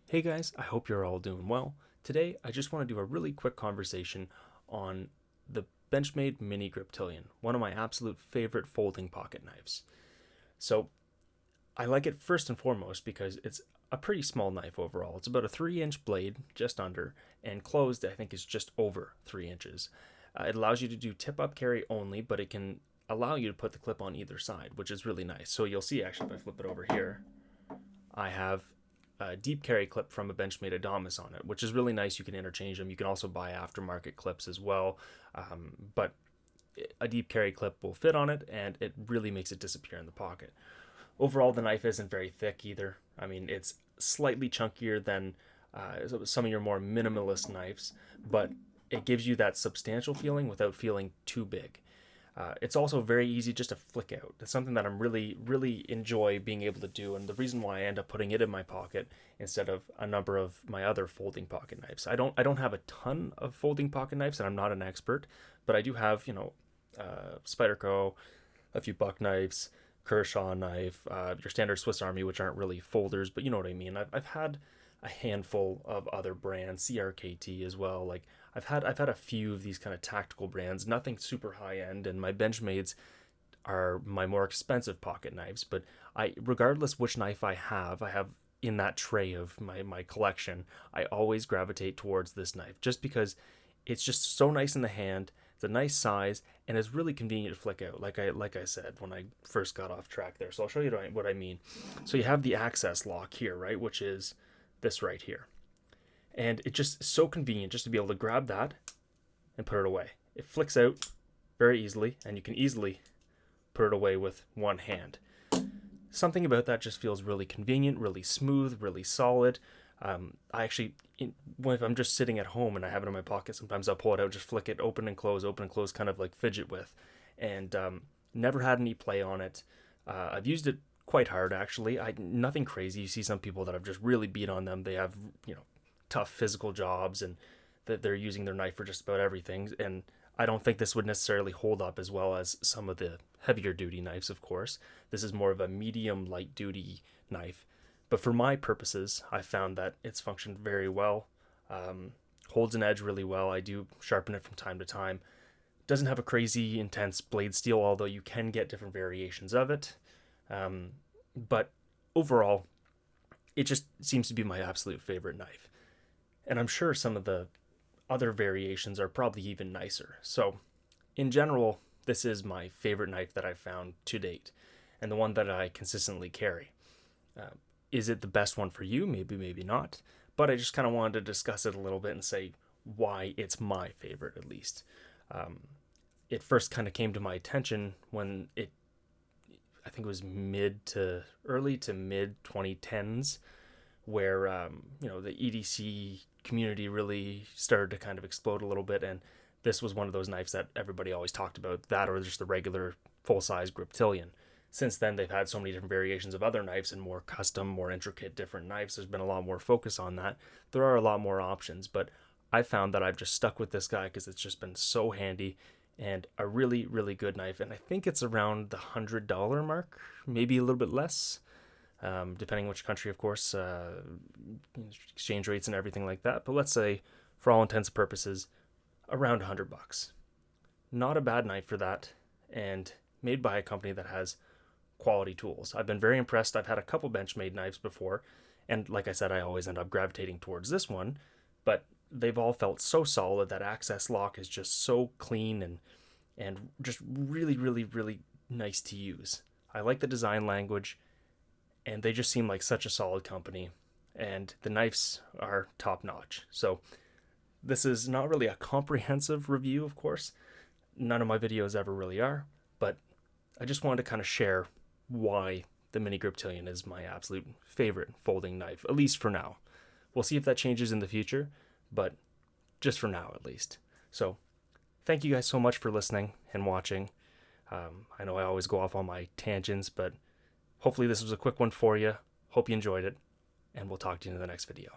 Hey guys, I hope you're all doing well. Today, I just want to do a really quick conversation on the Benchmade Mini Griptilian, one of my absolute favorite folding pocket knives. So, I like it first and foremost because it's a pretty small knife overall. It's about a 3-inch blade, just under, and closed, I think, is just over 3 inches. It allows you to do tip up carry only, but it can allow you to put the clip on either side, which is really nice. So, you'll see actually if I flip it over here, I have a deep carry clip from a Benchmade Adamas on it, which is really nice. You can interchange them. You can also buy aftermarket clips as well, but a deep carry clip will fit on it, and it really makes it disappear in the pocket. Overall, the knife isn't very thick either. I mean, it's slightly chunkier than some of your more minimalist knives, but it gives you that substantial feeling without feeling too big. It's also very easy just to flick out. It's something that I'm really enjoy being able to do, and the reason why I end up putting it in my pocket instead of a number of my other folding pocket knives. I don't have a ton of folding pocket knives, and I'm not an expert, but I do have Spyderco, a few buck knives, Kershaw knife, your standard Swiss Army, which aren't really folders, but you know what I mean. I've had a handful of other brands, CRKT as well. Like I've had a few of these kind of tactical brands, nothing super high end, and my Benchmades are my more expensive pocket knives. But regardless which knife I have in that tray of my collection, I always gravitate towards this knife just because it's just so nice in the hand. It's a nice size and it's really convenient to flick out. Like I said when I first got off track there. So I'll show you what I mean. So you have the access lock here, right, which is this right here. And it's just so convenient just to be able to grab that and put it away. It flicks out very easily, and you can easily put it away with one hand. Something about that just feels really convenient, really smooth, really solid. I actually, if I'm just sitting at home and I have it in my pocket, sometimes I'll pull it out, just flick it, open and close, kind of like fidget with. And never had any play on it. I've used it quite hard actually. Nothing crazy. You see some people that have just really beat on them. They have tough physical jobs and that they're using their knife for just about everything. And I don't think this would necessarily hold up as well as some of the heavier duty knives, of course. This is more of a medium light duty knife. But for my purposes, I found that it's functioned very well. Holds an edge really well. I do sharpen it from time to time. Doesn't have a crazy intense blade steel, although you can get different variations of it. But overall, it just seems to be my absolute favorite knife. And I'm sure some of the other variations are probably even nicer. So, in general, this is my favorite knife that I've found to date, and the one that I consistently carry. Is it the best one for you? Maybe, maybe not. But I just kind of wanted to discuss it a little bit and say why it's my favorite, at least. It first kind of came to my attention when I think it was early to mid 2010s, where the EDC community really started to kind of explode a little bit, and this was one of those knives that everybody always talked about, that or just the regular full-size Griptilian. Since then, they've had so many different variations of other knives and more custom, more intricate, different knives. There's been a lot more focus on that. There are a lot more options, but I found that I've just stuck with this guy because it's just been so handy and a really good knife. And I think it's around the $100 mark, maybe a little bit less, depending which country, of course, exchange rates and everything like that. But let's say, for all intents and purposes, around $100. Not a bad knife for that, and made by a company that has quality tools. I've been very impressed. I've had a couple Benchmade knives before, and like I said, I always end up gravitating towards this one, but they've all felt so solid. That access lock is just so clean and just really nice to use. I like the design language, and they just seem like such a solid company, and the knives are top notch. So this is not really a comprehensive review, of course. None of my videos ever really are, but I just wanted to kind of share why the Mini Griptilian is my absolute favorite folding knife, at least for now. We'll see if that changes in the future, but just for now at least. So thank you guys so much for listening and watching. I know I always go off on my tangents, but hopefully this was a quick one for you. Hope you enjoyed it, and we'll talk to you in the next video.